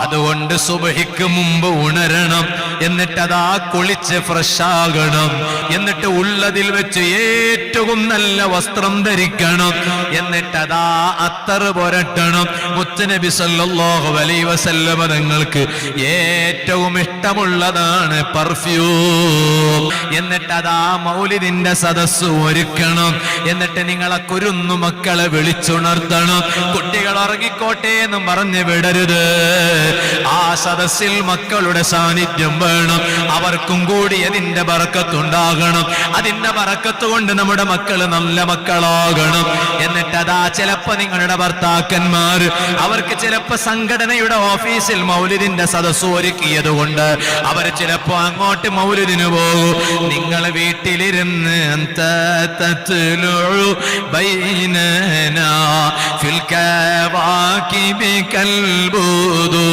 അതുകൊണ്ട് സുബഹിക്ക് മുമ്പ് ഉണരണം, എന്നിട്ടതാ കുളിച്ച് ഫ്രഷാകണം, എന്നിട്ട് ഉള്ളതിൽ വെച്ച് ഏറ്റവും നല്ല വസ്ത്രം ധരിക്കണം, എന്നിട്ടതാ അത്തർ പുരട്ടണം. മുത്തുനബി സല്ലല്ലാഹു അലൈഹി വസല്ലമ തങ്ങൾക്ക് ഏറ്റവും ഇഷ്ടമുള്ളതാണ് പെർഫ്യൂം. എന്നിട്ടതാ മൗലിദിന്റെ സദസ്സ് ഒരുക്കണം. എന്നിട്ട് നിങ്ങളെ കുരുന്നു മക്കളെ വിളിച്ചുണർത്തണം. കുട്ടികൾ ഉറങ്ങിക്കോട്ടെ എന്ന് പറഞ്ഞു വിടരുത്. ആ സദസ്സിൽ മക്കളുടെ സാന്നിധ്യം വേണം. അവർക്കും കൂടി അതിന്റെ ബറക്കത്തുണ്ടാകണം. അതിന്റെ ബറക്കത്ത് കൊണ്ട് നമ്മുടെ മക്കള് നല്ല മക്കളാകണം. എന്നിട്ട് അതാ ചിലപ്പോ നിങ്ങളുടെ ഭർത്താക്കന്മാർ അവർക്ക് ചിലപ്പോ സംഘടനയുടെ ഓഫീസിൽ മൗലിദിന്റെ സദസ്സ് ഒരുക്കിയത് കൊണ്ട് അവർ ചിലപ്പോ അങ്ങോട്ട് മൗലിദിന് പോകും. നിങ്ങൾ വീട്ടിലിരുന്ന് ബൈനനാ ഫിൽ കവാകിബി കൽബുദു